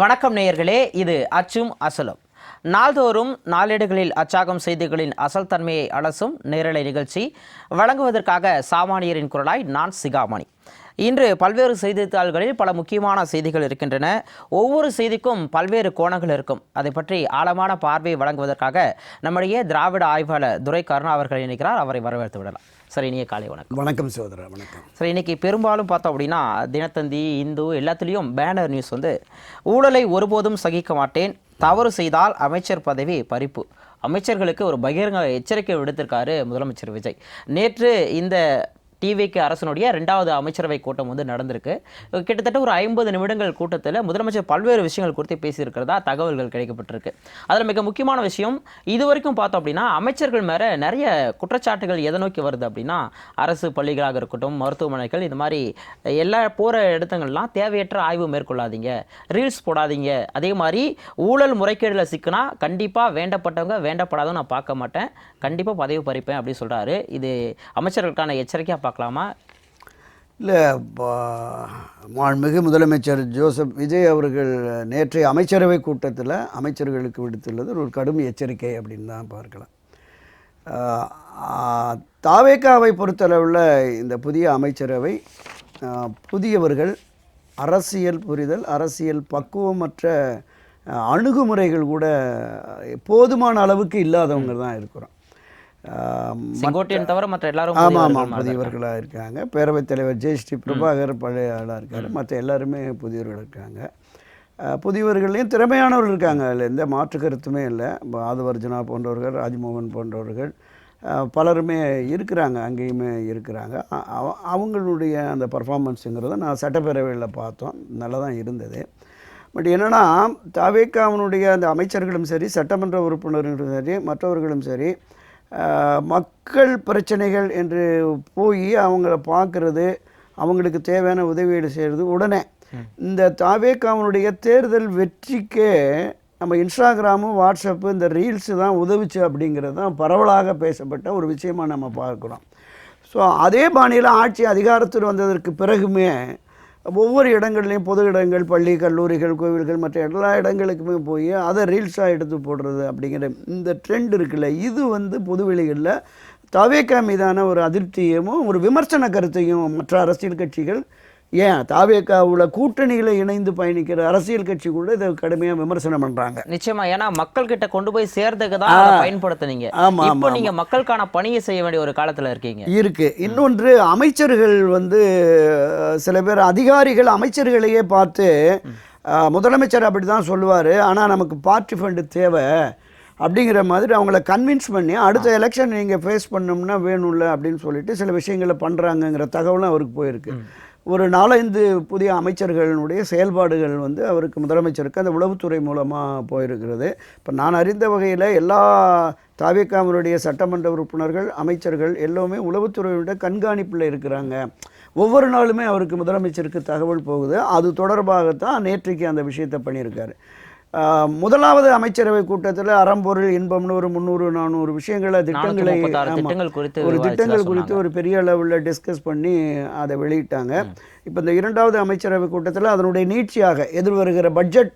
வணக்கம் நேயர்களே, இது அச்சும் அசலும். நாள்தோறும் நாளேடுகளில் அச்சாகும் செய்திகளின் அசல் தன்மையை அலசும் நேரலை நிகழ்ச்சி வழங்குவதற்காக சாமானியரின் குரலாய் நான் சிகாமணி. இன்று பல்வேறு செய்தித்தாள்களில் பல முக்கியமான செய்திகள் இருக்கின்றன. ஒவ்வொரு செய்திக்கும் பல்வேறு கோணங்கள் இருக்கும். அதை பற்றி ஆழமான பார்வையை வழங்குவதற்காக நம்முடைய திராவிட ஆய்வாளர் துரை கருணா அவர்கள் இணைக்கிறார். அவரை வரவேற்று விடலாம். சரி, இனிய காலை வணக்கம். வணக்கம் சோதரா. வணக்கம். சரி, இன்னைக்கு பெரும்பாலும் பார்த்தோம் அப்படின்னா தினத்தந்தி, இந்து எல்லாத்துலேயும் பேனர் நியூஸ் ஊழலை ஒருபோதும் சகிக்க மாட்டேன், தவறு செய்தால் அமைச்சர் பதவி பறிப்பு. அமைச்சர்களுக்கு ஒரு பகிரங்க எச்சரிக்கை விடுத்திருக்காரு முதலமைச்சர் விஜய். நேற்று இந்த டிவிக்கு அரசனுடைய 2வது அமைச்சரவை கூட்டம் நடந்திருக்கு. கிட்டத்தட்ட ஒரு 50 நிமிடங்கள் கூட்டத்தில் முதலமைச்சர் பல்வேறு விஷயங்கள் குறித்து பேசியிருக்கிறதா தகவல்கள் கிடைக்கப்பட்டிருக்கு. அதில் மிக முக்கியமான விஷயம், இதுவரைக்கும் பார்த்தோம் அப்படின்னா அமைச்சர்கள் மேலே நிறைய குற்றச்சாட்டுகள் எதை நோக்கி வருது அப்படின்னா, அரசு பள்ளிகளாக இருக்கட்டும், மருத்துவமனைகள், இது மாதிரி எல்லா போகிற இடத்துங்கள்லாம் தேவையற்ற ஆய்வு மேற்கொள்ளாதீங்க, ரீல்ஸ் போடாதீங்க, அதே மாதிரி ஊழல் முறைகேடில் சிக்கினா கண்டிப்பாக வேண்டப்பட்டவங்க வேண்டப்படாதவங்க நான் பார்க்க மாட்டேன், கண்டிப்பாக பதவி பறிப்பேன் அப்படின்னு சொல்கிறாரு. இது அமைச்சர்களுக்கான எச்சரிக்கையாக பார்க்கலாமா? இல்லை, மாண்புமிகு முதலமைச்சர் ஜோசப் விஜய் அவர்கள் நேற்றைய அமைச்சரவை கூட்டத்தில் அமைச்சர்களுக்கு விடுத்துள்ளது ஒரு கடும் எச்சரிக்கை அப்படின்னு தான் பார்க்கலாம். தாவேகாவை பொறுத்தளவில் இந்த புதிய அமைச்சரவை புதியவர்கள், அரசியல் புரிதல், அரசியல் பக்குவமற்ற அணுகுமுறைகள் கூட போதுமான அளவுக்கு இல்லாதவங்க தான் இருக்கிறோம். செங்கோட்டையன் தவிர மற்ற எல்லாரும் புதியவர்களாக இருக்காங்க. பேரவைத் தலைவர் ஜெயஸ்ரீ பிரபாகர் பழைய ஆளாக இருக்கார். மற்ற எல்லாருமே புதியவர்கள் இருக்காங்க. புதியவர்களையும் திறமையானவர்கள் இருக்காங்க, அதில் எந்த மாற்று கருத்துமே இல்லை. ஆதவர்ஜனா போன்றவர்கள், ராஜ்மோகன் போன்றவர்கள் பலருமே இருக்கிறாங்க, அங்கேயுமே இருக்கிறாங்க. அவங்களுடைய அந்த பர்ஃபார்மன்ஸுங்கிறத நான் சட்டப்பேரவையில் பார்த்தோம், நல்லா தான் இருந்தது. பட் என்னென்னா, தாவேகாவினுடைய அந்த அமைச்சர்களும் சரி, சட்டமன்ற உறுப்பினர்களும் சரி, மற்றவர்களும் சரி, மக்கள் பிரச்சனைகள் என்று போய் அவங்கள பார்க்குறது, அவங்களுக்கு தேவையான உதவியீடு செய்கிறது. உடனே இந்த தாவேகாவினுடைய தேர்தல் வெற்றிக்கே நம்ம இன்ஸ்டாகிராமு, வாட்ஸ்அப்பு, இந்த ரீல்ஸு தான் உதவிச்சு அப்படிங்கிறது தான் பரவலாக பேசப்பட்ட ஒரு விஷயமாக நம்ம பார்க்குறோம். ஸோ அதே பாணியில் ஆட்சி அதிகாரத்தில் வந்ததற்கு பிறகுமே ஒவ்வொரு இடங்கள்லையும், பொது இடங்கள், பள்ளி, கல்லூரிகள், கோவில்கள், மற்ற எல்லா இடங்களுக்குமே போய் அதை ரீல்ஸாக எடுத்து போடுறது அப்படிங்கிற இந்த ட்ரெண்ட் இருக்குல்ல, இது பொதுவெளிகளில் தாவேகா மீதான ஒரு அதிருப்தியையும் ஒரு விமர்சன கருத்தையும் மற்ற அரசியல் கட்சிகள், ஏன் தாவேகாவுல கூட்டணியில் இணைந்து பயணிக்கிற அரசியல் கட்சி கூட இதை கடுமையாக விமர்சனம் பண்ணுறாங்க. நிச்சயமா, ஏன்னா மக்கள் கிட்ட கொண்டு போய் சேர்றதுக்கு தான் பயன்படுத்துனீங்க. இப்போ நீங்க மக்களுக்கான பணியை செய்ய வேண்டிய ஒரு காலத்தில் இருக்கீங்க. இருக்கு. இன்னொன்று, அமைச்சர்கள் சில பேர் அதிகாரிகள் அமைச்சர்களையே பார்த்து, முதலமைச்சர் அப்படி தான் சொல்லுவார், ஆனால் நமக்கு பார்ட்டி ஃபண்டு தேவை அப்படிங்கிற மாதிரி அவங்கள கன்வின்ஸ் பண்ணி அடுத்த எலெக்ஷன் நீங்கள் ஃபேஸ் பண்ணோம்னா வேணும்ல அப்படின்னு சொல்லிட்டு சில விஷயங்களை பண்ணுறாங்கங்கிற தகவலும் அவருக்கு போயிருக்கு. ஒரு 4-5 புதிய அமைச்சர்களுடைய செயல்பாடுகள் அவருக்கு, முதலமைச்சருக்கு அந்த உளவுத்துறை மூலமாக போயிருக்கிறது. இப்போ நான் அறிந்த வகையில் எல்லா தாவேகாவினுடைய சட்டமன்ற உறுப்பினர்கள், அமைச்சர்கள் எல்லோருமே உளவுத்துறையோட கண்காணிப்பில் இருக்கிறாங்க. ஒவ்வொரு நாளுமே அவருக்கு, முதலமைச்சருக்கு தகவல் போகுது. அது தொடர்பாகத்தான் நேற்றைக்கு அந்த விஷயத்தை பண்ணியிருக்காரு. முதலாவது அமைச்சரவை கூட்டத்தில் அறம்பொருள் இன்பம்னு ஒரு 300-400 விஷயங்களை, திட்டங்கள் குறித்து ஒரு பெரிய அளவில் டிஸ்கஸ் பண்ணி அதை வெளியிட்டாங்க. இப்போ இந்த 2வது அமைச்சரவை கூட்டத்தில் அதனுடைய நீட்சியாக எதிர்வருகிற பட்ஜெட்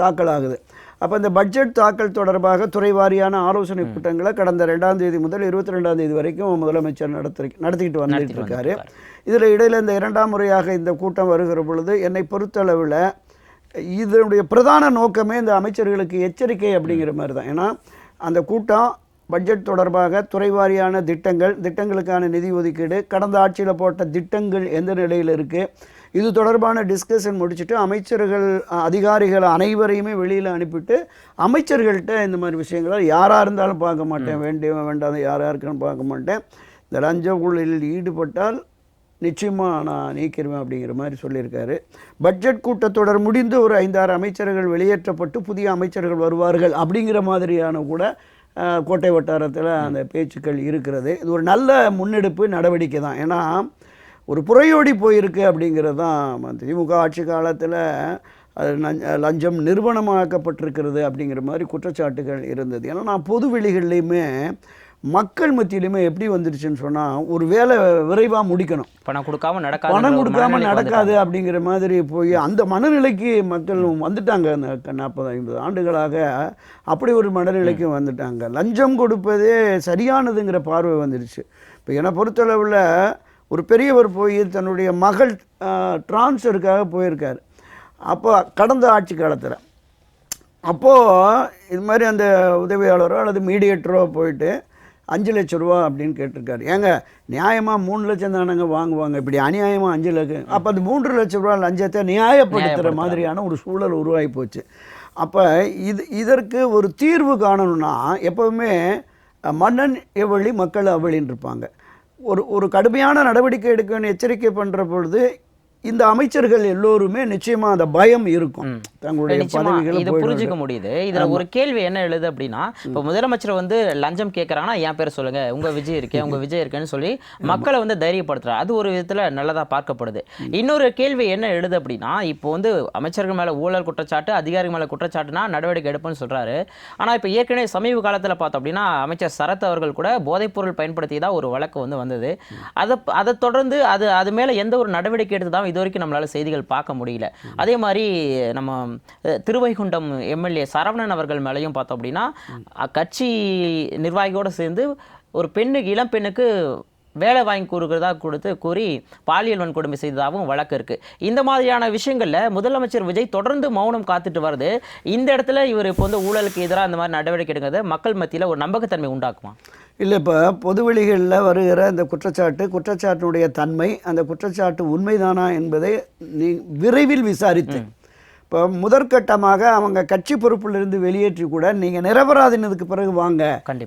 தாக்கல் ஆகுது. அப்போ இந்த பட்ஜெட் தாக்கல் தொடர்பாக துறை வாரியான ஆலோசனை கூட்டங்களை கடந்த 2ஆம் தேதி முதல் 22ஆம் தேதி வரைக்கும் முதலமைச்சர் நடத்திக்கிட்டு வந்துட்டு இருக்காரு. இதில் இடையில் இந்த 2ஆம் முறையாக இந்த கூட்டம் வருகிற பொழுது என்னை பொறுத்தளவில் இதனுடைய பிரதான நோக்கமே இந்த அமைச்சர்களுக்கு எச்சரிக்கை அப்படிங்கிற மாதிரி தான். ஏன்னா அந்த கூட்டம் பட்ஜெட் தொடர்பாக துறை வாரியான திட்டங்களுக்கான நிதி ஒதுக்கீடு, கடந்த ஆட்சியில் போட்ட திட்டங்கள் எந்த நிலையில் இருக்குது, இது தொடர்பான டிஸ்கஷன் முடிச்சுட்டு அமைச்சர்கள், அதிகாரிகள் அனைவரையுமே வெளியில் அனுப்பிட்டு அமைச்சர்கள்ட்ட இந்த மாதிரி விஷயங்களை யாராக இருந்தாலும் பார்க்க மாட்டேன், வேண்டாத யாராக இருக்குன்னு பார்க்க மாட்டேன், இந்த லஞ்ச ஊழலில் ஈடுபட்டால் நிச்சயமாக நான் நீக்கிடுவேன் அப்படிங்கிற மாதிரி சொல்லியிருக்காரு. பட்ஜெட் கூட்டத்தொடர் முடிந்து ஒரு 5-6 அமைச்சர்கள் வெளியேற்றப்பட்டு புதிய அமைச்சர்கள் வருவார்கள் அப்படிங்கிற மாதிரியான கூட கோட்டை வட்டாரத்தில் அந்த பேச்சுக்கள் இருக்கிறது. இது ஒரு நல்ல முன்னெடுப்பு நடவடிக்கை தான். ஏன்னா ஒரு புறையோடி போயிருக்கு அப்படிங்கிறது தான். திமுக ஆட்சி காலத்தில் லஞ்சம் நிறுவனமாக்கப்பட்டிருக்கிறது அப்படிங்கிற மாதிரி குற்றச்சாட்டுகள் இருந்தது. ஏன்னா நான் பொது வெளிகள்லையுமே மக்கள் மத்தியிலுமே எப்படி வந்துருச்சுன்னு சொன்னால் ஒரு வேலை விரைவாக முடிக்கணும், பணம் கொடுக்காம நடக்காது, பணம் கொடுக்காம நடக்காது அப்படிங்கிற மாதிரி போய் அந்த மனநிலைக்கு மக்கள் வந்துட்டாங்க. அந்த 40-50 ஆண்டுகளாக அப்படி ஒரு மனநிலைக்கு வந்துட்டாங்க. லஞ்சம் கொடுப்பதே சரியானதுங்கிற பார்வை வந்துடுச்சு. இப்போ என்னை பொறுத்தளவில் ஒரு பெரியவர் போய் தன்னுடைய மகள் ட்ரான்ஸ்ஃபருக்காக போயிருக்கார். அப்போ கடந்த ஆட்சி காலத்தில் அப்போது இது மாதிரி அந்த உதவியாளரோ அல்லது மீடியேட்டரோ போயிட்டு 5 லட்ச ரூபா அப்படின்னு கேட்டிருக்காரு. ஏங்க நியாயமாக 3 லட்சம் தானங்க வாங்குவாங்க, இப்படி அநியாயமாக 5 லட்சம். அப்போ அது 3 லட்ச ரூபா லஞ்சத்தை நியாயப்படுத்துகிற மாதிரியான ஒரு சூழல் உருவாகி போச்சு. அப்போ இதற்கு ஒரு தீர்வு காணணும்னா எப்போவுமே மன்னன் எவ்வளி மக்கள் அவ்வளின்னு இருப்பாங்க. ஒரு கடுமையான நடவடிக்கை எடுக்கணும்னு எச்சரிக்கை பண்ணுற பொழுது இந்த அமைச்சர்கள் எல்லோருமே நிச்சயமா அந்த பயம் இருக்கும், தங்களுடைய பதவிகளை இதை புரிஞ்சுக்க முடியுது. இதுல ஒரு கேள்வி என்ன எழுது அப்படின்னா, இப்போ முதலமைச்சர் வந்து லஞ்சம் கேட்கறாங்கன்னா என் பேரை சொல்லுங்க, உங்க விஜய் இருக்கேன், உங்க விஜய் இருக்கேன்னு சொல்லி மக்களை வந்து தைரியப்படுத்துறாரு. அது ஒரு விதத்துல நல்லதா பார்க்கப்படுது. இன்னொரு கேள்வி என்ன எழுது அப்படின்னா, இப்போ வந்து அமைச்சர்கள் மேல ஊழல் குற்றச்சாட்டு, அதிகாரிகள் மேல குற்றச்சாட்டுனா நடவடிக்கை எடுப்புன்னு சொல்றாரு. ஆனா இப்போ ஏற்கனவே சமீப காலத்துல பார்த்தோம் அப்படின்னா அமைச்சர் சரத் அவர்கள் கூட போதைப்பொருள் பயன்படுத்தி தான் ஒரு வழக்கு வந்து வந்தது. அதை தொடர்ந்து அது மேல எந்த ஒரு நடவடிக்கை எடுத்து இது வரைக்கும் நம்மளால செய்திகள் பார்க்க முடியல. அதே மாதிரி நம்ம திருவைகுண்டம் எம்எல்ஏ சரவணன் அவர்கள் மேலையும் பார்த்தோம் அப்படின்னா கட்சி நிர்வாகியோடு சேர்ந்து ஒரு இளம் பெண்ணுக்கு வேலை வாங்கி கொடுத்து கூறி பாலியல் வன்கொடுமை செய்ததாகவும் வழக்கு இருக்கு. இந்த மாதிரியான விஷயங்கள்ல முதலமைச்சர் விஜய் தொடர்ந்து மௌனம் காத்துட்டு வருது. இந்த இடத்துல இவர் இப்போ வந்து ஊழலுக்கு எதிராக அந்த மாதிரி நடவடிக்கை எடுக்கிறது மக்கள் மத்தியில் ஒரு நம்பகத்தன்மை உண்டாக்குமா? இல்லை, இப்போ பொதுவெளிகளில் வருகிற அந்த குற்றச்சாட்டுடைய தன்மை, அந்த குற்றச்சாட்டு உண்மைதானா என்பதை விரைவில் விசாரித்து, இப்போ முதற்கட்டமாக அவங்க கட்சி பொறுப்பிலிருந்து வெளியேற்றி கூட நீங்கள் நிரபராதினதுக்கு பிறகு வாங்க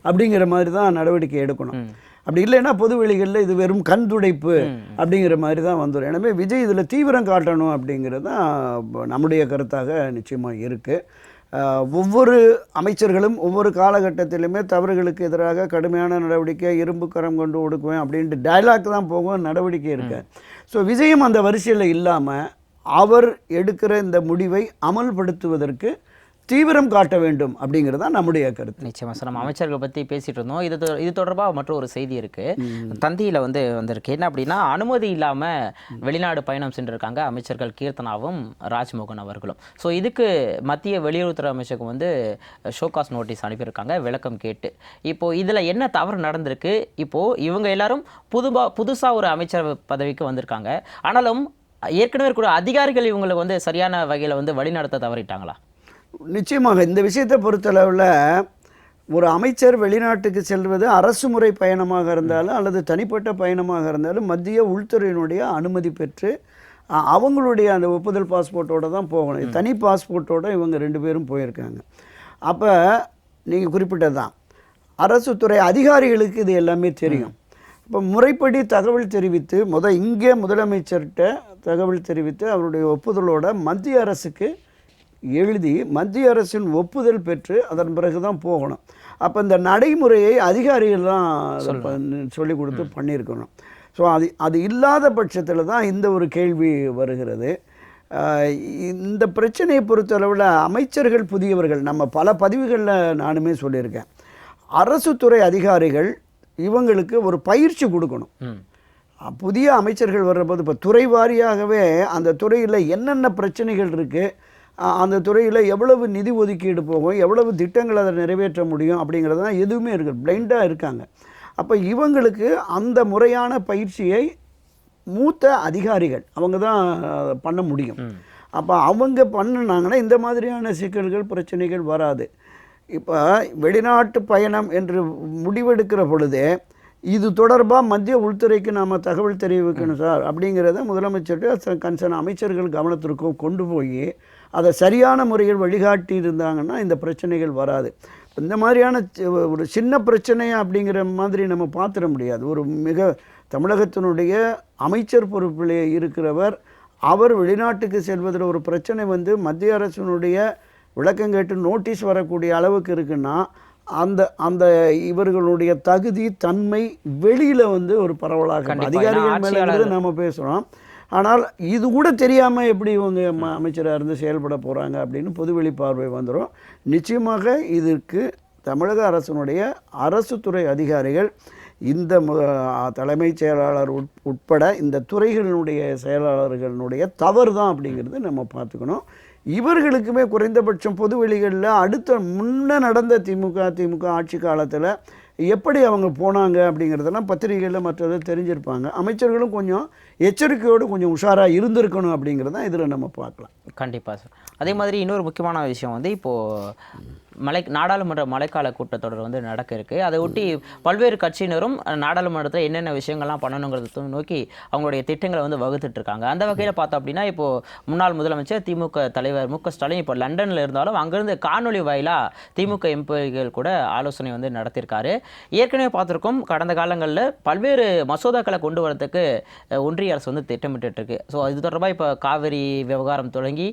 அப்படிங்கிற மாதிரி தான் நடவடிக்கை எடுக்கணும். அப்படி இல்லைன்னா பொதுவெளிகளில் இது வெறும் கண் துடைப்பு அப்படிங்கிற மாதிரி தான் வந்துடும். எனவே விஜய் இதில் தீவிரம் காட்டணும் அப்படிங்கிறது தான் நம்முடைய கருத்தாக நிச்சயமாக இருக்குது. ஒவ்வொரு அமைச்சர்களும் ஒவ்வொரு காலகட்டத்திலுமே தவறுகளுக்கு எதிராக கடுமையான நடவடிக்கை, இரும்பு கரம் கொண்டு ஒடுக்குவேன் அப்படின்ட்டு டைலாக் தான் போகும், நடவடிக்கை இருக்கு. ஸோ விஜயம் அந்த வரிசையில் இல்லாமல் அவர் எடுக்கிற இந்த முடிவை அமல்படுத்துவதற்கு தீவிரம் காட்ட வேண்டும் அப்படிங்கிறது தான் நம்முடைய கருத்து. நிச்சயமாக சார், நம்ம அமைச்சர்கள் பற்றி பேசிகிட்டு இருந்தோம். இது தொடர்பாக மற்ற ஒரு செய்தி இருக்குது, தந்தியில் வந்திருக்கு. என்ன அப்படின்னா, அனுமதி இல்லாமல் வெளிநாடு பயணம் சென்றிருக்காங்க அமைச்சர்கள் கீர்த்தனாவும் ராஜ்மோகன் அவர்களும். ஸோ இதுக்கு மத்திய வெளியுறவுத்துறை அமைச்சகம் ஷோகாஸ் நோட்டீஸ் அனுப்பியிருக்காங்க விளக்கம் கேட்டு. இப்போது இதில் என்ன தவறு நடந்திருக்கு? இப்போது இவங்க எல்லாரும் புதுசாக ஒரு அமைச்சர் பதவிக்கு வந்திருக்காங்க. ஆனாலும் ஏற்கனவே கூட அதிகாரிகள் இவங்களுக்கு சரியான வகையில் வழிநடத்த தவறிட்டாங்களா? நிச்சயமாக இந்த விஷயத்தை பொறுத்தளவில் ஒரு அமைச்சர் வெளிநாட்டுக்கு செல்வது அரசு முறை பயணமாக இருந்தாலும் அல்லது தனிப்பட்ட பயணமாக இருந்தாலும் மத்திய உள்துறையினுடைய அனுமதி பெற்று அவங்களுடைய அந்த ஒப்புதல் பாஸ்போர்ட்டோடு தான் போகணும். தனி பாஸ்போர்ட்டோடு இவங்க 2 பேரும் போயிருக்காங்க. அப்போ நீங்கள் குறிப்பிட்டது தான், அரசு துறை அதிகாரிகளுக்கு இது எல்லாமே தெரியும். இப்போ முறைப்படி தகவல் தெரிவித்து இங்கே முதலமைச்சர்கிட்ட தகவல் தெரிவித்து அவருடைய ஒப்புதலோட மத்திய அரசுக்கு எழுதி மத்திய அரசின் ஒப்புதல் பெற்று அதன் பிறகு தான் போகணும். அப்போ இந்த நடைமுறையை அதிகாரிகள் தான் சொல்லி கொடுத்து பண்ணியிருக்கணும். ஸோ அது இல்லாத பட்சத்தில் தான் இந்த ஒரு கேள்வி வருகிறது. இந்த பிரச்சனையை பொறுத்தளவில் அமைச்சர்கள் புதியவர்கள், நம்ம பல பதிவுகளில் நானுமே சொல்லியிருக்கேன், அரசு துறை அதிகாரிகள் இவங்களுக்கு ஒரு பயிற்சி கொடுக்கணும். புதிய அமைச்சர்கள் வர்றபோது இப்போ துறை வாரியாகவே அந்த துறையில் என்னென்ன பிரச்சனைகள் இருக்குது, அந்த துறையில் எவ்வளவு நிதி ஒதுக்கீடு போகும், எவ்வளவு திட்டங்கள் அதை நிறைவேற்ற முடியும் அப்படிங்கிறது தான் எதுவுமே இருக்குது, பிளைண்டாக இருக்காங்க. அப்போ இவங்களுக்கு அந்த முறையான பயிற்சியை மூத்த அதிகாரிகள் அவங்க தான் பண்ண முடியும். அப்போ அவங்க பண்ணினாங்கன்னா இந்த மாதிரியான சிக்கல்கள் பிரச்சனைகள் வராது. இப்போ வெளிநாட்டு பயணம் என்று முடிவெடுக்கிற பொழுதே இது தொடர்பாக மத்திய உள்துறைக்கு நாம் தகவல் தெரிவிக்கணும் சார் அப்படிங்கிறத முதலமைச்சர்கிட்ட கன்சர்ன் அமைச்சர்கள் கவனத்திற்கும் கொண்டு போய் அதை சரியான முறையில் வழிகாட்டி இருந்தாங்கன்னா இந்த பிரச்சனைகள் வராது. இந்த மாதிரியான ஒரு சின்ன பிரச்சனையா அப்படிங்கிற மாதிரி நம்ம பார்த்துட முடியாது. ஒரு தமிழகத்தினுடைய அமைச்சர் பொறுப்பில் இருக்கிறவர், அவர் வெளிநாட்டுக்கு செல்வதில் ஒரு பிரச்சனை மத்திய அரசினுடைய விளக்கம் கேட்டு நோட்டீஸ் வரக்கூடிய அளவுக்கு இருக்குன்னா அந்த இவர்களுடைய தகுதி தன்மை வெளியில் ஒரு பரவலாக அதிகாரிகள் மேலே நம்ம பேசுகிறோம். ஆனால் இது கூட தெரியாமல் எப்படி இவங்க அமைச்சராக இருந்து செயல்பட போகிறாங்க அப்படின்னு பொதுவெளி பார்வை வந்துடும். நிச்சயமாக இதற்கு தமிழக அரசினுடைய அரசு துறை அதிகாரிகள் இந்த தலைமைச் செயலாளர் உட்பட இந்த துறைகளினுடைய செயலாளர்களுடைய தவறு தான் அப்படிங்கிறது நம்ம பார்த்துக்கணும். இவர்களுக்குமே குறைந்தபட்சம் பொது வெளிகளில் முன்ன நடந்த திமுக ஆட்சி காலத்தில் எப்படி அவங்க போனாங்க அப்படிங்கிறதெல்லாம் பத்திரிகைகளில் மற்றது தெரிஞ்சிருப்பாங்க. அமைச்சர்களும் கொஞ்சம் எச்சரிக்கையோடு கொஞ்சம் உஷாராக இருந்திருக்கணும் அப்படிங்கிறது தான் இதில் நம்ம பார்க்கலாம். கண்டிப்பாக சார். அதே மாதிரி இன்னொரு முக்கியமான விஷயம் வந்து இப்போது நாடாளுமன்ற மழைக்கால கூட்டத்தொடர் வந்து நடக்க இருக்குது. அதை ஒட்டி பல்வேறு கட்சியினரும் நாடாளுமன்றத்தில் என்னென்ன விஷயங்கள்லாம் பண்ணணுங்கிறத நோக்கி அவங்களுடைய திட்டங்களை வந்து வகுத்துட்டு இருக்காங்க. அந்த வகையில் பார்த்தோம் அப்படின்னா இப்போது முன்னாள் முதலமைச்சர் திமுக தலைவர் மு.க. ஸ்டாலின் இப்போ லண்டனில் இருந்தாலும் அங்கேருந்து காணொலி வாயிலாக திமுக எம்பிகள் கூட ஆலோசனை வந்து நடத்தியிருக்காரு. ஏற்கனவே பார்த்துருக்கோம், கடந்த காலங்களில் பல்வேறு மசோதாக்களை கொண்டு வரதுக்கு ஒன்றிய அரசு வந்து திட்டமிட்டு இருக்கு. ஸோ இது தொடர்பாக இப்போ காவிரி விவகாரம் தொடங்கி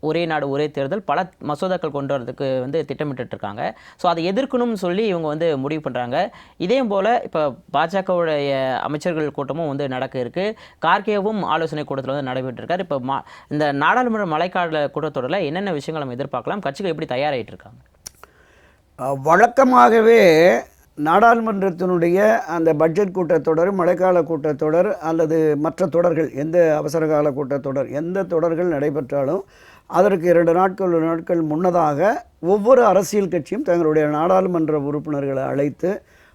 ஒரே நாடு ஒரே தேர்தல் பல மசோதாக்கள் கொண்டு வரதுக்கு வந்து திட்டமிட்டு இருக்காங்க. ஸோ அதை எதிர்க்கணும்னு சொல்லி இவங்க வந்து முடிவு பண்ணுறாங்க. இதே போல் இப்போ பாஜகவுடைய அமைச்சர்கள் கூட்டமும் வந்து நடக்க இருக்கு. கார்கேவும் ஆலோசனை கூட்டத்தில் வந்து நடைபெற்று இருக்காரு. இப்போ இந்த நாடாளுமன்ற மழைக்கால கூட்டத்தொடரில் என்னென்ன விஷயங்கள் நம்ம எதிர்பார்க்கலாம், கட்சிகள் எப்படி தயாராகிட்டு இருக்காங்க? வழக்கமாகவே நாடாளுமன்றத்தினுடைய அந்த பட்ஜெட் கூட்டத்தொடர், மழைக்கால கூட்டத்தொடர் அல்லது மற்ற தொடர்கள், எந்த அவசரகால கூட்டத்தொடர், எந்த தொடர்கள் நடைபெற்றாலும் அதற்கு 2 நாட்கள் முன்னதாக ஒவ்வொரு அரசியல் கட்சியும் தங்களுடைய நாடாளுமன்ற உறுப்பினர்களை அழைத்து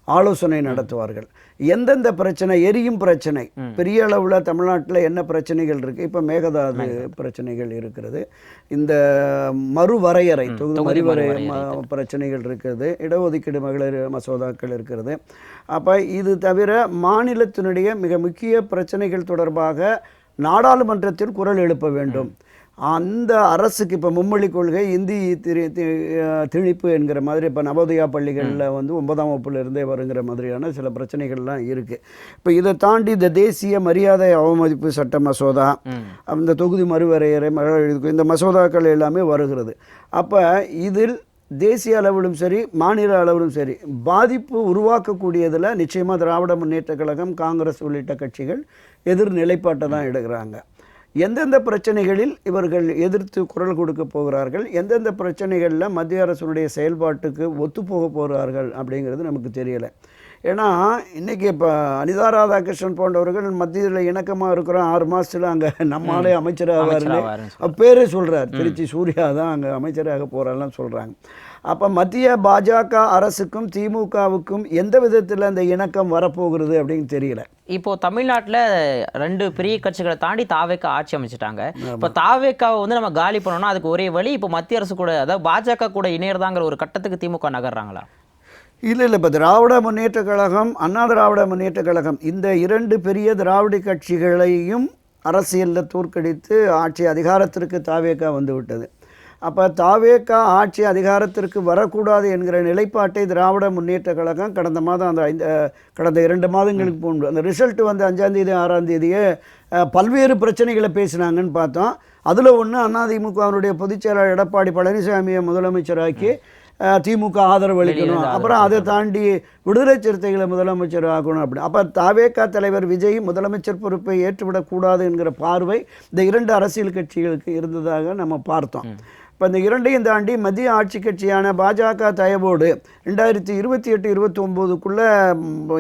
ஆலோசனை நடத்துவார்கள். எந்தெந்த பிரச்சனை, எரியும் பிரச்சனை, பெரிய அளவில் தமிழ்நாட்டில் என்ன பிரச்சனைகள் இருக்குது, இப்போ மேகதாது பிரச்சனைகள் இருக்கிறது, இந்த மறுவரையறை தொகுதி மறுவரையறை பிரச்சனைகள் இருக்கிறது, இடஒதுக்கீடு மகளிர் மசோதாக்கள் இருக்கிறது. அப்போ இது தவிர மாநிலத்தினுடைய மிக முக்கிய பிரச்சனைகள் தொடர்பாக நாடாளுமன்றத்தில் குரல் எழுப்ப வேண்டும். அந்த அரசுக்கு இப்போ மும்மொழி கொள்கை, இந்தி திணிப்பு என்கிற மாதிரி, இப்போ நவோதயா பள்ளிகளில் வந்து 9ஆம் வகுப்புலேருந்தே வருங்கிற மாதிரியான சில பிரச்சனைகள்லாம் இருக்குது. இப்போ இதை தாண்டி இந்த தேசிய மரியாதை அவமதிப்பு சட்ட மசோதா, அந்த தொகுதி மறுவரையறை, இந்த மசோதாக்கள் எல்லாமே வருகிறது. அப்போ இதில் தேசிய அளவிலும் சரி மாநில அளவிலும் சரி பாதிப்பு உருவாக்கக்கூடியதில் நிச்சயமாக திராவிட முன்னேற்ற கழகம், காங்கிரஸ் உள்ளிட்ட கட்சிகள் எதிர் நிலைப்பாட்டை தான் எடுக்கிறாங்க. எந்தெந்த பிரச்சனைகளில் இவர்கள் எதிர்த்து குரல் கொடுக்க போகிறார்கள், எந்தெந்த பிரச்சனைகளில் மத்திய அரசுடைய செயல்பாட்டுக்கு ஒத்துப்போக போகிறார்கள் அப்படிங்கிறது நமக்கு தெரியலை. ஏன்னா இன்றைக்கி இப்போ அனிதா ராதாகிருஷ்ணன் போன்றவர்கள் மத்தியில் இணக்கமாக இருக்கிறோம், 6 மாதத்தில் அங்கே நம்மளாலே அமைச்சராக பேரே சொல்கிறார், திருச்சி சூர்யா தான் அங்கே அமைச்சராக போகிறாலாம் சொல்கிறாங்க. அப்போ மத்திய பாஜக அரசுக்கும் திமுகவுக்கும் எந்த விதத்தில் அந்த இணக்கம் வரப்போகிறது அப்படின்னு தெரியல. இப்போ தமிழ்நாட்டில் 2 பெரிய கட்சிகளை தாண்டி தாவேக்கா ஆட்சி அமைச்சிட்டாங்க. இப்போ தாவேக்காவை வந்து நம்ம காலி பண்ணோம்னா அதுக்கு ஒரே வழி இப்போ மத்திய அரசு கூட, அதாவது பாஜக கூட இணையறதாங்கிற ஒரு கட்டத்துக்கு திமுக நகர்றாங்களா? இல்லை, இப்போ திராவிட முன்னேற்ற கழகம், அண்ணா திராவிட முன்னேற்ற கழகம், இந்த 2 பெரிய திராவிட கட்சிகளையும் அரசியலில் தோற்கடித்து ஆட்சி அதிகாரத்திற்கு தாவேக்கா வந்து விட்டது. அப்போ தாவேக்கா ஆட்சி அதிகாரத்திற்கு வரக்கூடாது என்கிற நிலைப்பாட்டை திராவிட முன்னேற்ற கழகம் கடந்த மாதம் கடந்த 2 மாதங்களுக்கு முன்பு அந்த ரிசல்ட் வந்து 5ஆம் தேதி 6ஆம் தேதியே பல்வேறு பிரச்சனைகளை பேசினாங்கன்னு பார்த்தோம். அதில் ஒன்று அதிமுகவினுடைய பொதுச்செயலாளர் எடப்பாடி பழனிசாமியை முதலமைச்சராக்கி திமுக ஆதரவு அளிக்கணும், அப்புறம் அதை தாண்டி விடுதலை சிறுத்தைகளை முதலமைச்சர் ஆக்கணும் அப்படி. அப்போ தாவேக்கா தலைவர் விஜய் முதலமைச்சர் பொறுப்பை ஏற்றுவிடக்கூடாது என்கிற பார்வை இந்த 2 அரசியல் கட்சிகளுக்கு இருந்ததாக நம்ம பார்த்தோம். இப்போ இந்த 2ஐயும் தாண்டி மத்திய ஆட்சி கட்சியான பாஜக தயவோடு 2028-29க்குள்ளே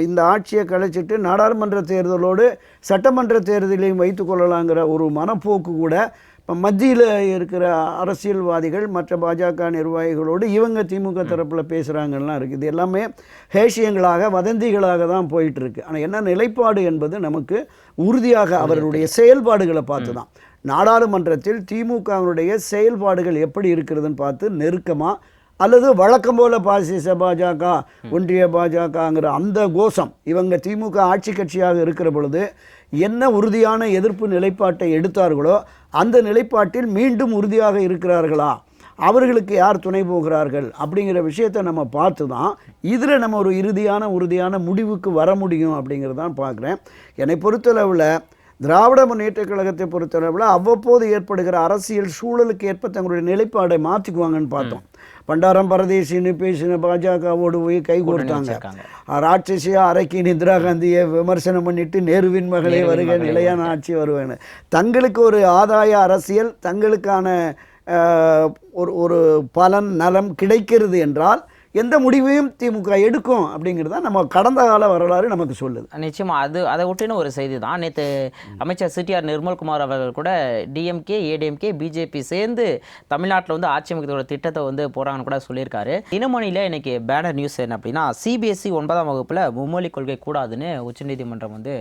இந்த ஆட்சியை கலைச்சிட்டு நாடாளுமன்ற தேர்தலோடு சட்டமன்ற தேர்தலையும் வைத்து கொள்ளலாங்கிற ஒரு மனப்போக்கு கூட இப்போ மத்தியில் இருக்கிற அரசியல்வாதிகள் மற்ற பாஜக நிர்வாகிகளோடு இவங்க திமுக தரப்பில் பேசுகிறாங்கலாம் இருக்குது. இது எல்லாமே ஹேஷியங்களாக வதந்திகளாக தான் போயிட்டுருக்கு. ஆனால் என்ன நிலைப்பாடு என்பது நமக்கு உறுதியாக அவர்களுடைய செயல்பாடுகளை பார்த்து தான், நாடாளுமன்றத்தில் திமுகவினுடைய செயல்பாடுகள் எப்படி இருக்கிறதுன்னு பார்த்து நெருக்கமாக அல்லது வழக்கம் போல் பாசிச பாஜக, ஒன்றிய பாஜகங்கிற அந்த கோஷம் இவங்க திமுக ஆட்சி கட்சியாக இருக்கிற பொழுது என்ன உறுதியான எதிர்ப்பு நிலைப்பாட்டை எடுத்தார்களோ அந்த நிலைப்பாட்டில் மீண்டும் உறுதியாக இருக்கிறார்களா, அவர்களுக்கு யார் துணை போகிறார்கள் அப்படிங்கிற விஷயத்தை நம்ம பார்த்து தான் இதில் நம்ம ஒரு உறுதியான முடிவுக்கு வர முடியும் அப்படிங்கிறதான் பார்க்குறேன். என்னை பொறுத்தளவில் திராவிட முன்னேற்ற கழகத்தை பொறுத்தளவில் அவ்வப்போது ஏற்படுகிற அரசியல் சூழலுக்கு ஏற்ப தங்களுடைய நிலைப்பாடை மாற்றிக்குவாங்கன்னு பார்த்தோம். பண்டாரம் பரதேசின்னு பேசின பாஜகவோடு போய் கை கொடுத்தாங்க. ராட்சசியா அரைக்கின் இந்திரா காந்தியை விமர்சனம் பண்ணிட்டு நேருவின் மகளே வருக நிலையான ஆட்சி வருவேன்னு தங்களுக்கு ஒரு ஆதாய அரசியல், தங்களுக்கான ஒரு பலன் நலம் கிடைக்கிறது என்றால் எந்த முடிவையும் திமுக எடுக்கும் அப்படிங்கிறது தான் நம்ம கடந்த கால வரலாறு நமக்கு சொல்லுது. நிச்சயமாக அதை ஒட்டின ஒரு செய்தி தான். நேற்று அமைச்சர் சிடிஆர் நிர்மல்குமார் அவர்கள் கூட டிஎம்கே, ஏடிஎம்கே, பிஜேபி சேர்ந்து தமிழ்நாட்டில் வந்து ஆட்சி அமைக்கிறதோட திட்டத்தை வந்து போகிறாங்கன்னு கூட சொல்லியிருக்காரு. தினமணியில் இன்னைக்கு பேனர் நியூஸ் என்ன அப்படின்னா, சிபிஎஸ்இ 9ஆம் வகுப்பில் மும்மொழி கொள்கை கூடாதுன்னு உச்சநீதிமன்றம் வந்து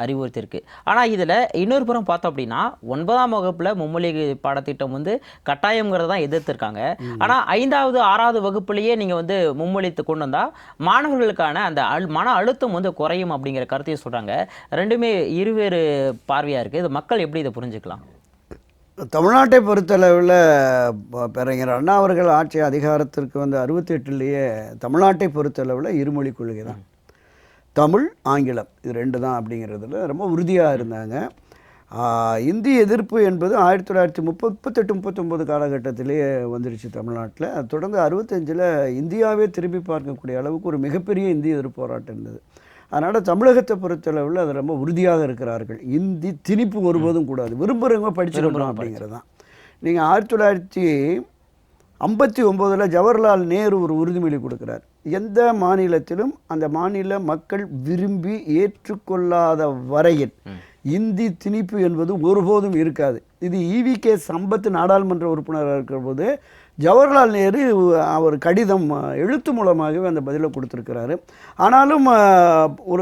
அறிவுறுத்தியிருக்கு. ஆனால் இதில் இன்னொரு புறம் பார்த்தோம் அப்படின்னா 9ஆம் வகுப்பில் மும்மொழி பாடத்திட்டம் வந்து கட்டாயங்கிறத தான் எதிர்த்திருக்காங்க. ஆனால் 5வது 6வது வகுப்புலேயே நீங்கள் வந்து மும்மொழித்து கொண்டு வந்தால் மாணவர்களுக்கான அந்த மன அழுத்தம் வந்து குறையும் அப்படிங்கிற கருத்தையும் சொல்கிறாங்க. ரெண்டுமே இருவேறு பார்வையாக இருக்குது. இது மக்கள் எப்படி இதை புரிஞ்சுக்கலாம்? தமிழ்நாட்டை பொறுத்தளவில் பேரறிஞர் அண்ணா அவர்கள் ஆட்சி அதிகாரத்திற்கு வந்து 68லேயே தமிழ்நாட்டை பொறுத்தளவில் இருமொழி கொள்கை தான், தமிழ் ஆங்கிலம் இது 2 தான் அப்படிங்கிறதுல ரொம்ப உறுதியாக இருந்தாங்க. இந்தி எதிர்ப்பு என்பது 1938-39 காலகட்டத்திலேயே வந்துருச்சு தமிழ்நாட்டில். அது தொடர்ந்து 65ல் இந்தியாவே திரும்பி பார்க்கக்கூடிய அளவுக்கு ஒரு மிகப்பெரிய இந்தி எதிர்ப்பு போராட்டம் இருந்தது. அதனால் தமிழகத்தை பொறுத்தளவில் அது ரொம்ப உறுதியாக இருக்கிறார்கள். இந்தி திணிப்பு ஒருபோதும் கூடாது, விரும்புகிறவங்க படிச்சிருக்கணும் அப்படிங்கிறது தான். நீங்கள் 1959 ஜவஹர்லால் நேரு ஒரு உறுதிமொழி கொடுக்குறார். எந்த மாநிலத்திலும் அந்த மாநில மக்கள் விரும்பி ஏற்றுக்கொள்ளாத வரையில் இந்தி திணிப்பு என்பது ஒருபோதும் இருக்காது. இது ஈவிகே சம்பத் நாடாளுமன்ற உறுப்பினராக இருக்கிற போது ஜவஹர்லால் நேரு அவர் கடிதம் எழுத்து மூலமாகவே அந்த பதிலை கொடுத்துருக்கிறாரு. ஆனாலும்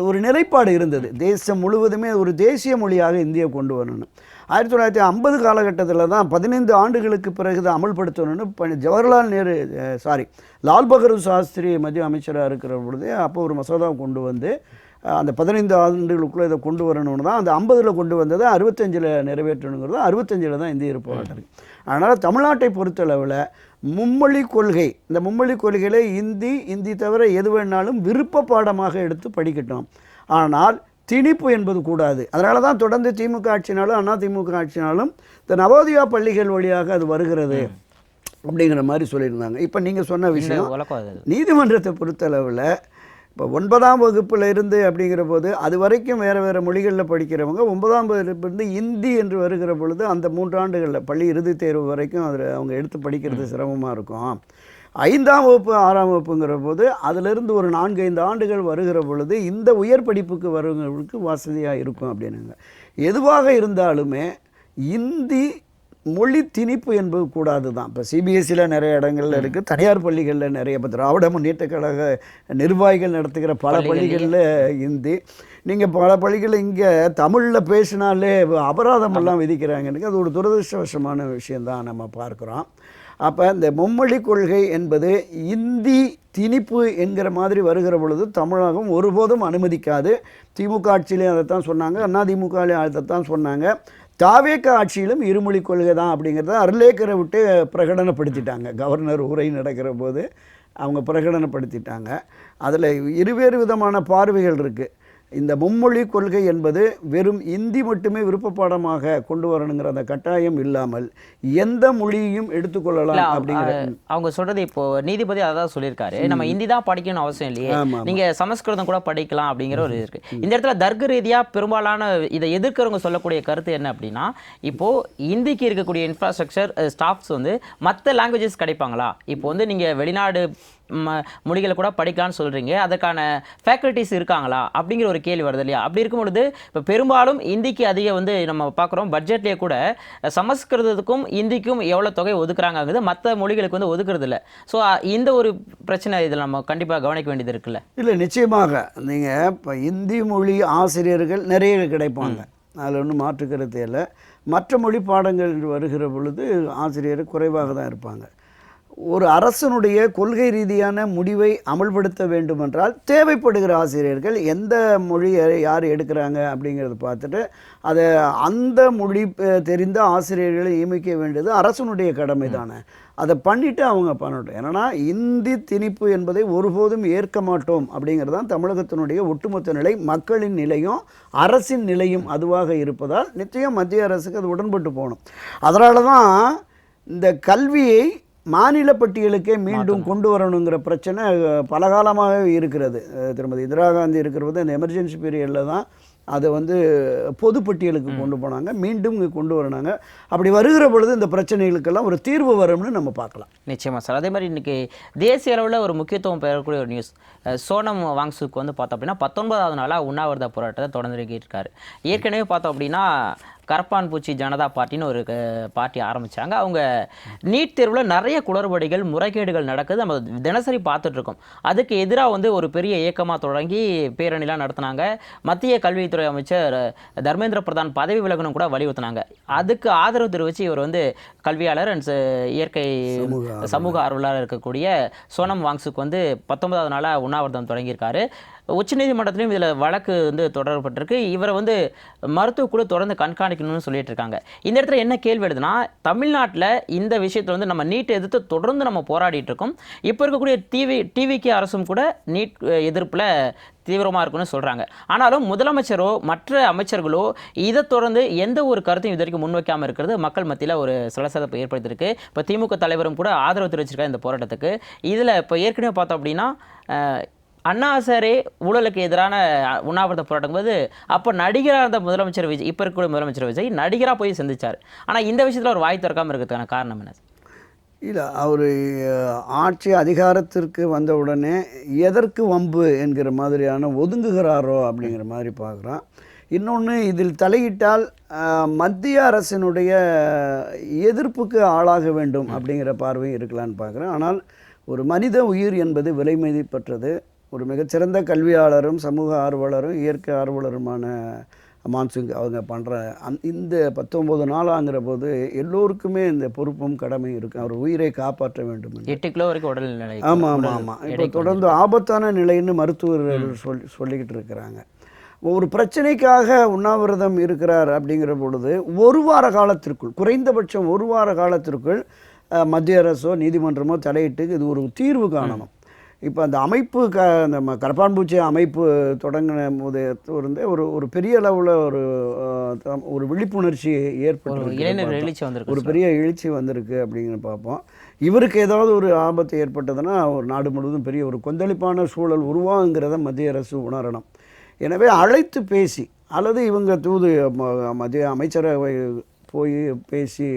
ஒரு நிலைப்பாடு இருந்தது, தேசம் முழுவதுமே ஒரு தேசிய மொழியாக இந்தியை கொண்டு வரணும். 1950 காலகட்டத்தில் தான் 15 ஆண்டுகளுக்கு பிறகு தான் அமல்படுத்தணும்னு ஜவஹர்லால் நேரு லால் பகதூர் சாஸ்திரி மத்திய அமைச்சராக இருக்கிற பொழுது அப்போ ஒரு மசோதா கொண்டு வந்து அந்த 15 ஆண்டுகளுக்குள்ளே இதை கொண்டு வரணும்னு தான் அந்த 50ல் கொண்டு வந்ததை 65ல் நிறைவேற்றணுங்கிறது 65ல் தான் இந்திய போராட்டம் இருக்குது. அதனால் தமிழ்நாட்டை பொறுத்தளவில் மும்மொழி கொள்கை, இந்த மும்மொழி கொள்கையில் இந்தி தவிர எது வேணாலும் விருப்ப பாடமாக எடுத்து படிக்கட்டும், ஆனால் திணிப்பு என்பது கூடாது. அதனால தான் தொடர்ந்து திமுக ஆட்சினாலும் அண்ணா திமுக ஆட்சினாலும் இந்த நவோதயா பள்ளிகள் வழியாக அது வருகிறது அப்படிங்கிற மாதிரி சொல்லியிருந்தாங்க. இப்போ நீங்கள் சொன்ன விஷயம் நீதிமன்றத்தை பொறுத்தளவில் இப்போ 9ஆம் வகுப்பில் இருந்து அப்படிங்கிற போது அது வரைக்கும் வேறு மொழிகளில் படிக்கிறவங்க 9ஆம் வகுப்பிலிருந்து இந்தி என்று வருகிற பொழுது அந்த 3 ஆண்டுகளில் பள்ளி இறுதித் தேர்வு வரைக்கும் அதில் அவங்க எடுத்து படிக்கிறது சிரமமாக இருக்கும். 5ஆம் வகுப்பு 6ஆம் வகுப்புங்கிற போது அதிலிருந்து ஒரு 4-5 ஆண்டுகள் வருகிற பொழுது இந்த உயர் படிப்புக்கு வருவங்களுக்கு வசதியாக இருக்கும் அப்படின்னாங்க. எதுவாக இருந்தாலுமே இந்தி மொழி திணிப்பு என்பது கூடாது தான். இப்போ சிபிஎஸ்சியில் நிறைய இடங்கள்ல இருக்குது, தனியார் பள்ளிகளில் நிறைய, இப்போ திராவிட முன்னேற்ற கழக நிர்வாகிகள் நடத்துகிற பல பள்ளிகளில் இந்தி, நீங்கள் பல பள்ளிகளில் இங்கே தமிழில் பேசினாலே அபராதமெல்லாம் விதிக்கிறாங்க. அது ஒரு துரதிருஷ்டவசமான விஷயந்தான் நம்ம பார்க்குறோம். அப்போ இந்த மும்மொழி கொள்கை என்பது இந்தி திணிப்பு என்கிற மாதிரி வருகிற பொழுது தமிழகம் ஒருபோதும் அனுமதிக்காது. திமுக ஆட்சியிலையும் அதைத்தான் சொன்னாங்க, அண்ணா திமுகலையும் அதைத்தான் சொன்னாங்க. தாவேக ஆட்சியிலும் இருமொழி கொள்கை தான் அப்படிங்கிறத அருளேக்கரை விட்டு பிரகடனப்படுத்திட்டாங்க. கவர்னர் உரை நடக்கிற போது அவங்க பிரகடனப்படுத்திட்டாங்க. அதில் இருவேறு விதமான பார்வைகள் இருக்குது. இந்த மும்மொழி கொள்கை என்பது வெறும் இந்தி மட்டுமே விருப்ப பாடமாக கொண்டு வரணுங்கிற அந்த கட்டாயம் இல்லாமல் எந்த மொழியையும் எடுத்துக்கொள்ளலாம் அப்படிங்கிற அவங்க சொல்றது. இப்போ நீதிபதி அதான் சொல்லியிருக்காரு, நம்ம இந்தி தான் படிக்கணும்னு அவசியம் இல்லையே, நீங்க சமஸ்கிருதம் கூட படிக்கலாம் அப்படிங்கிற ஒரு இருக்கு. இந்த இடத்துல தர்க்க ரீதியா பெரும்பாலான இதை எதிர்க்கிறவங்க சொல்லக்கூடிய கருத்து என்ன அப்படின்னா, இப்போ இந்திக்கு இருக்கக்கூடிய இன்ஃப்ராஸ்ட்ரக்சர் ஸ்டாஃப்ஸ் வந்து மற்ற லாங்குவேஜஸ் கிடைப்பாங்களா? இப்போ வந்து நீங்க வெளிநாடு மொழிகளை கூட படிக்கலாம்னு சொல்கிறீங்க, அதுக்கான ஃபேக்கல்ட்டிஸ் இருக்காங்களா அப்படிங்கிற ஒரு கேள்வி வருது இல்லையா? அப்படி இருக்கும் பொழுது இப்போ பெரும்பாலும் இந்திக்கு அதிக வந்து நம்ம பார்க்குறோம், பட்ஜெட்லேயே கூட சமஸ்கிருதத்துக்கும் இந்திக்கும் எவ்வளோ தொகை ஒதுக்குறாங்கிறது மற்ற மொழிகளுக்கு வந்து ஒதுக்குறது இல்லை. ஸோ இந்த ஒரு பிரச்சனை இதில் நம்ம கண்டிப்பாக கவனிக்க வேண்டியது இருக்குல்ல? இல்லை, நிச்சயமாக. நீங்கள் இப்போ இந்தி மொழி ஆசிரியர்கள் நிறைய கிடைப்பாங்க, அதில் ஒன்றும் மாற்றுக்கிறது இல்லை. மற்ற மொழி பாடங்கள் வருகிற பொழுது ஆசிரியர் குறைவாக தான் இருப்பாங்க. ஒரு அரசனுடைய கொள்கை ரீதியான முடிவை அமல்படுத்த வேண்டுமென்றால் தேவைப்படுகிற ஆசிரியர்கள் எந்த மொழியை யார் எடுக்கிறாங்க அப்படிங்கிறத பார்த்துட்டு அதை அந்த மொழி தெரிந்த ஆசிரியர்களை நியமிக்க வேண்டியது அரசனுடைய கடமை தானே. அதை பண்ணிவிட்டு அவங்க பண்ணட்டும். ஏன்னா இந்தி திணிப்பு என்பதை ஒருபோதும் ஏற்க மாட்டோம் அப்படிங்கிறது தான் தமிழகத்தினுடைய ஒட்டுமொத்த நிலை, மக்களின் நிலையும் அரசின் நிலையும் அதுவாக இருப்பதால் நிச்சயம் மத்திய அரசுக்கு அது உடன்பட்டு போகணும். அதனால தான் இந்த கல்வியை மாநில பட்டியலுக்கே மீண்டும் கொண்டு வரணுங்கிற பிரச்சனை பல காலமாகவே இருக்கிறது. திருமதி இந்திரா காந்தி இருக்கிறது அந்த எமர்ஜென்சி பீரியடில் தான் அதை வந்து பொது பட்டியலுக்கு கொண்டு போனாங்க, மீண்டும் இங்கே கொண்டு வரணாங்க. அப்படி வருகிற பொழுது இந்த பிரச்சனைகளுக்கெல்லாம் ஒரு தீர்வு வரும்னு நம்ம பார்க்கலாம். நிச்சயமாக சார். அதே மாதிரி இன்றைக்கி தேசிய அளவில் ஒரு முக்கியத்துவம் பெறக்கூடிய ஒரு நியூஸ், சோனம் வாங்சுக் வந்து பார்த்தோம் அப்படின்னா 19வது நாளாக உண்ணாவிரத போராட்டத்தை தொடர்ந்துக்கிட்டு இருக்காரு. ஏற்கனவே பார்த்தோம் அப்படின்னா கரப்பான் பூச்சி ஜனதா பார்ட்டின்னு ஒரு பார்ட்டி ஆரம்பித்தாங்க. அவங்க நீட் தேர்வில் நிறைய குளறுபடிகள் முறைகேடுகள் நடக்குது, நம்ம தினசரி பார்த்துட்ருக்கோம். அதுக்கு எதிராக வந்து ஒரு பெரிய இயக்கமாக தொடங்கி பேரணிலாம் நடத்தினாங்க. மத்திய கல்வித்துறை அமைச்சர் தர்மேந்திர பிரதான் பதவி விலகணும் கூட வலியுறுத்தினாங்க. அதுக்கு ஆதரவு தெரிவித்து இவர் வந்து கல்வியாளர் அண்ட் இயற்கை சமூக ஆர்வலராக இருக்கக்கூடிய சோனம் வாங்சுக் வந்து 19வது நாளாக உண்ணாவிரதம் தொடங்கியிருக்காரு. உச்சநீதிமன்றத்திலையும் இதில் வழக்கு வந்து தொடரப்பட்டிருக்கு. இவரை வந்து மருத்துவக்குழு தொடர்ந்து கண்காணிக்கணும்னு சொல்லிட்டு இருக்காங்க. இந்த இடத்துல என்ன கேள்வி எழுதுனா, தமிழ்நாட்டில் இந்த விஷயத்தில் வந்து நம்ம நீட் எதிர்த்து தொடர்ந்து நம்ம போராடிட்டு இருக்கோம். இப்போ இருக்கக்கூடிய டிவிகே அரசும் கூட நீட் எதிர்ப்பில் தீவிரமாக இருக்குன்னு சொல்கிறாங்க. ஆனாலும் முதலமைச்சரோ மற்ற அமைச்சர்களோ இதை தொடர்ந்து எந்த ஒரு கருத்தையும் இது வரைக்கும் முன்வைக்காமல் இருக்கிறது மக்கள் மத்தியில் ஒரு சலசலப்பை ஏற்படுத்தியிருக்கு. இப்போ திமுக தலைவரும் கூட ஆதரவு தெரிவிச்சிருக்காரு இந்த போராட்டத்துக்கு. இதில் இப்போ ஏற்கனவே பார்த்தோம் அப்படின்னா அண்ணா ஹசாரே ஊழலுக்கு எதிரான உண்ணாவிரத போராட்டம் போது அப்போ நடிகராக இருந்த முதலமைச்சர் விஜய், இப்போ இருக்கக்கூடிய முதலமைச்சர் விஜய் நடிகராக போய் சந்திச்சார். ஆனால் இந்த விஷயத்தில் ஒரு வாய் திறக்காமல் இருக்கிறதுக்கான காரணம் என்ன? இல்லை, அவர் ஆட்சி அதிகாரத்திற்கு வந்த உடனே எதற்கு வம்பு என்கிற மாதிரியான ஒதுங்குகிறாரோ அப்படிங்கிற மாதிரி பார்க்குறான். இன்னொன்று, இதில் தலையிட்டால் மத்திய அரசினுடைய எதிர்ப்புக்கு ஆளாக வேண்டும் அப்படிங்கிற பார்வையும் இருக்கலான்னு பார்க்குறேன். ஆனால் ஒரு மனித உயிர் என்பது விலை மதிப்பற்றது. ஒரு மிகச்சிறந்த கல்வியாளரும் சமூக ஆர்வலரும் இயற்கை ஆர்வலருமான மான்சுங் அவங்க பண்ணுற இந்த 19 நாளாங்கிற போது எல்லோருக்குமே இந்த பொறுப்பும் கடமையும் இருக்குது. அவர் உயிரை காப்பாற்ற வேண்டும். 8 கிலோ வரைக்கும் உடல் நிலை. ஆமாம். இப்போ தொடர்ந்து ஆபத்தான நிலைன்னு மருத்துவர்கள் சொல்லிக்கிட்டு இருக்கிறாங்க. ஒரு பிரச்சனைக்காக உண்ணாவிரதம் இருக்கிறார் அப்படிங்கிற பொழுது ஒரு வார காலத்திற்குள், குறைந்தபட்சம் ஒரு வார காலத்திற்குள் மத்திய அரசோ நீதிமன்றமோ தலையிட்டு இது ஒரு தீர்வு காணணும். இப்போ அந்த அமைப்பு நம்ம கரப்பான்பூச்சி அமைப்பு தொடங்கின போது இருந்தே ஒரு பெரிய அளவில் ஒரு விழிப்புணர்ச்சி ஏற்பட்டு ஒரு பெரிய எழுச்சி வந்திருக்கு அப்படிங்கிற பார்ப்போம். இவருக்கு ஏதாவது ஒரு ஆபத்து ஏற்பட்டதுன்னா ஒரு நாடு முழுவதும் பெரிய ஒரு கொந்தளிப்பான சூழல் உருவாகுங்கிறத மத்திய அரசு உணரணும். எனவே அழைத்து பேசி அல்லது இவங்க மத்திய அமைச்சரவை போய் பேசி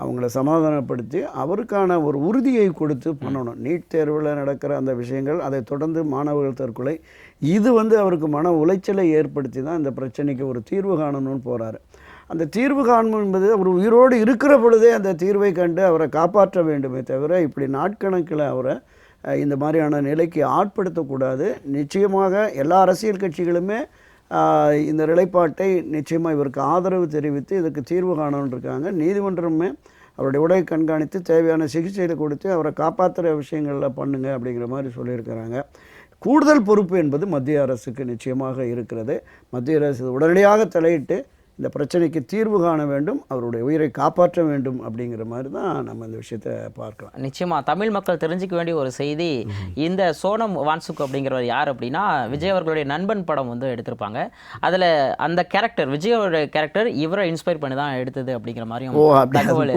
அவங்கள சமாதானப்படுத்தி அவருக்கான ஒரு உறுதியை கொடுத்து பண்ணணும். நீட் தேர்வில் நடக்கிற அந்த விஷயங்கள், அதை தொடர்ந்து மாணவர்கள் தற்கொலை, இது வந்து அவருக்கு மன உளைச்சலை ஏற்படுத்தி தான் இந்த பிரச்சனைக்கு ஒரு தீர்வு காணணும்னு போகிறாரு. அந்த தீர்வு காணும் என்பது அவர் உயிரோடு இருக்கிற பொழுதே அந்த தீர்வை கண்டு அவரை காப்பாற்ற வேண்டுமே தவிர இப்படி நாட்கணக்கில் அவரை இந்த மாதிரியான நிலைக்கு ஆட்படுத்தக்கூடாது. நிச்சயமாக எல்லா அரசியல் கட்சிகளுமே இந்த நிலைப்பாட்டை நிச்சயமாக இவருக்கு ஆதரவு தெரிவித்து இதுக்கு தீர்வு காணணுன்னு இருக்காங்க. நீதிமன்றமே அவருடைய உடலை கண்காணித்து தேவையான சிகிச்சையை கொடுத்து அவரை காப்பாற்றுற விஷயங்களில் பண்ணுங்க அப்படிங்கிற மாதிரி சொல்லியிருக்கிறாங்க. கூடுதல் பொறுப்பு என்பது மத்திய அரசுக்கு நிச்சயமாக இருக்கிறது. மத்திய அரசு உடனடியாக தலையிட்டு இந்த பிரச்சனைக்கு தீர்வு காண வேண்டும், அவருடைய உயிரை காப்பாற்ற வேண்டும் அப்படிங்கிற மாதிரி தான் நம்ம இந்த விஷயத்தை பார்க்கலாம். நிச்சயமாக தமிழ் மக்கள் தெரிஞ்சிக்க வேண்டிய ஒரு செய்தி, இந்த சோனம் வான்சுக் அப்படிங்கிறவர் யார் அப்படின்னா விஜய் அவர்களுடைய நண்பன் படம் வந்து எடுத்திருப்பாங்க. அதில் அந்த கேரக்டர் விஜயோட கேரக்டர் இவரை இன்ஸ்பயர் பண்ணி தான் எடுத்தது அப்படிங்கிற மாதிரியும் தகவல்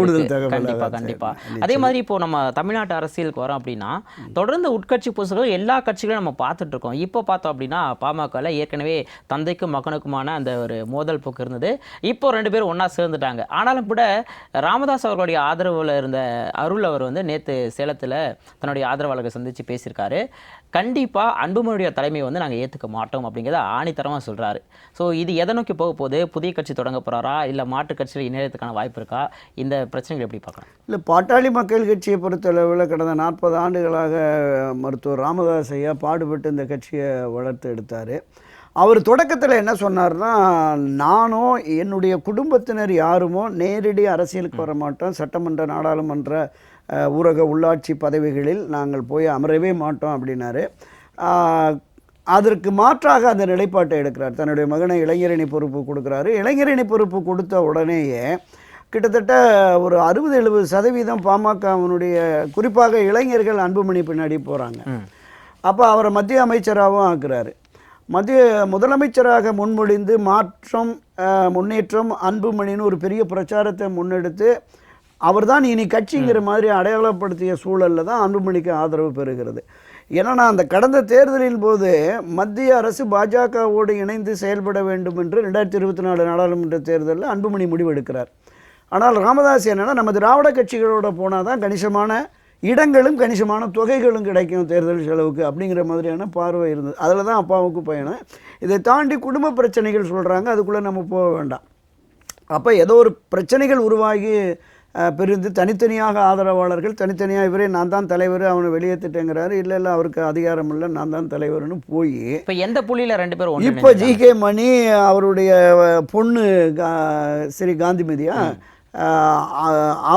கண்டிப்பாக. அதே மாதிரி இப்போ நம்ம தமிழ்நாட்டு அரசியலுக்கு வரோம் அப்படின்னா தொடர்ந்து உட்கட்சி பூசல்கள் எல்லா கட்சிகளும் நம்ம பார்த்துட்டு இருக்கோம். இப்போ பார்த்தோம் அப்படின்னா பாமகவில் ஏற்கனவே தந்தைக்கும் மகனுக்குமான அந்த ஒரு மோதல் போக்கு இருந்தது. இப்போ 2 பேரும் ஒன்றா சேர்ந்துட்டாங்க. ஆனாலும் கூட ராமதாஸ் அவர்களுடைய ஆதரவில் இருந்த அருள் அவர் வந்து நேற்று சேலத்தில் தன்னுடைய ஆதரவாளர்களை சந்தித்து பேசியிருக்காரு. கண்டிப்பாக அன்புமணியுடைய தலைமையை வந்து நாங்கள் ஏற்றுக்க மாட்டோம் அப்படிங்கிறத ஆணித்தரமாக சொல்கிறாரு. ஸோ இது எதை நோக்கி போக போகுது? புதிய கட்சி தொடங்க போகிறாரா, இல்லை மாற்று கட்சியில் இணையத்துக்கான வாய்ப்பு இருக்கா? இந்த பிரச்சனைகள் எப்படி பார்க்கலாம்? இல்லை, பாட்டாளி மக்கள் கட்சியை பொறுத்தளவில் கடந்த 40 ஆண்டுகளாக மருத்துவர் ராமதாஸ் ஐயா பாடுபட்டு இந்த கட்சியை வளர்த்து எடுத்தார். அவர் தொடக்கத்தில் என்ன சொன்னார்னா, நானோ என்னுடைய குடும்பத்தினர் யாருமோ நேரடி அரசியலுக்கு வர மாட்டோம், சட்டமன்ற நாடாளுமன்ற ஊரக உள்ளாட்சி பதவிகளில் நாங்கள் போய் அமரவே மாட்டோம் அப்படின்னாரு. அதற்கு மாற்றாக அந்த நிலைப்பாட்டை எடுக்கிறார். தன்னுடைய மகனை இளைஞரணி பொறுப்பு கொடுக்குறாரு. இளைஞரணி பொறுப்பு கொடுத்த உடனேயே கிட்டத்தட்ட ஒரு 60-70% பாமகவினுடைய குறிப்பாக இளைஞர்கள் அன்புமணி பின்னாடி போகிறாங்க. அப்போ அவரை மத்திய அமைச்சராகவும் ஆக்குறாரு. மத்திய முதலமைச்சராக முன்மொழிந்து மாற்றம் முன்னேற்றம் அன்புமணின்னு ஒரு பெரிய பிரச்சாரத்தை முன்னெடுத்து அவர்தான் இனி கட்சிங்கிற மாதிரி அடையாளப்படுத்திய சூழலில் தான் அன்புமணிக்கு ஆதரவு பெறுகிறது. ஏன்னா அந்த கடந்த தேர்தலின் போது மத்திய அரசு பாஜகவோடு இணைந்து செயல்பட வேண்டும் என்று 2024 நாடாளுமன்ற தேர்தலில் அன்புமணி முடிவெடுக்கிறார். ஆனால் ராமதாஸ் என்னன்னா நம்ம திராவிட கட்சிகளோட போனால் தான் கணிசமான இடங்களும் கணிசமான தொகைகளும் கிடைக்கும் தேர்தல் செலவுக்கு அப்படிங்கிற மாதிரியான பார்வை இருந்தது. அதில் தான் அப்பாவுக்கு பயணம். இதை தாண்டி குடும்ப பிரச்சனைகள் சொல்கிறாங்க, அதுக்குள்ளே நம்ம போக வேண்டாம். அப்போ ஏதோ ஒரு பிரச்சனைகள் உருவாகி பிரிந்து தனித்தனியாக ஆதரவாளர்கள் தனித்தனியாக இவரே நான் தான் தலைவர் அவனை வெளியேற்றிட்டேங்கிறாரு, இல்லை இல்லை அவருக்கு அதிகாரம் இல்லை நான் தான் தலைவர்னு போய் இப்போ எந்த புள்ளியில் 2 பேரும் இப்போ ஜி.கே. மணி அவருடைய பொண்ணு ஸ்ரீ காந்திமதியா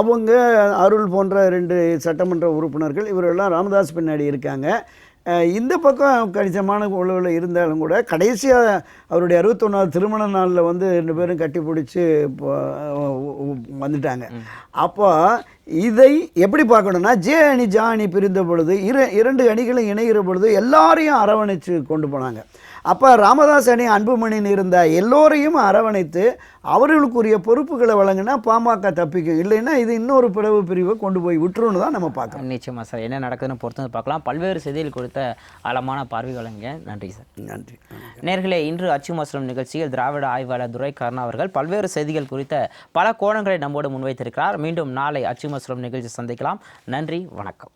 அவங்க அருள் போன்ற 2 சட்டமன்ற உறுப்பினர்கள் இவரெல்லாம் ராமதாஸ் பின்னாடி இருக்காங்க. இந்த பக்கம் கணிசமான உழவில் இருந்தாலும் கூட கடைசியாக அவருடைய 61வது திருமண நாளில் வந்து 2 பேரும் கட்டி பிடிச்சி வந்துட்டாங்க. அப்போ இதை எப்படி பார்க்கணும்னா ஜே அணி ஜா அணி பிரிந்த பொழுது 2 அணிகளும் இணைகிற பொழுது எல்லாரையும் அரவணைச்சு கொண்டு போனாங்க. அப்போ ராமதாஸ் அணி அன்புமணின்னு இருந்த எல்லோரையும் அரவணைத்து அவர்களுக்குரிய பொறுப்புகளை வழங்கினா பாமக தப்பிக்கும், இல்லைன்னா இது இன்னொரு பிரிவை கொண்டு போய் விட்டுருன்னு தான் நம்ம பார்க்கணும். நிச்சயமாக சார், என்ன நடக்குதுன்னு பொறுத்து பார்க்கலாம். பல்வேறு செய்திகள் கொடுத்த ஆழமான பார்வை வழங்க நன்றி சார். நன்றி நேர்களே, இன்று அச்சு மஸ்ரம் நிகழ்ச்சியில் திராவிட ஆய்வாளர் துரை கருணா அவர்கள் பல்வேறு செய்திகள் குறித்த பல கோணங்களை நம்மோடு முன்வைத்திருக்கிறார். மீண்டும் நாளை அச்சு மஸ்ரம் நிகழ்ச்சி சந்திக்கலாம். நன்றி, வணக்கம்.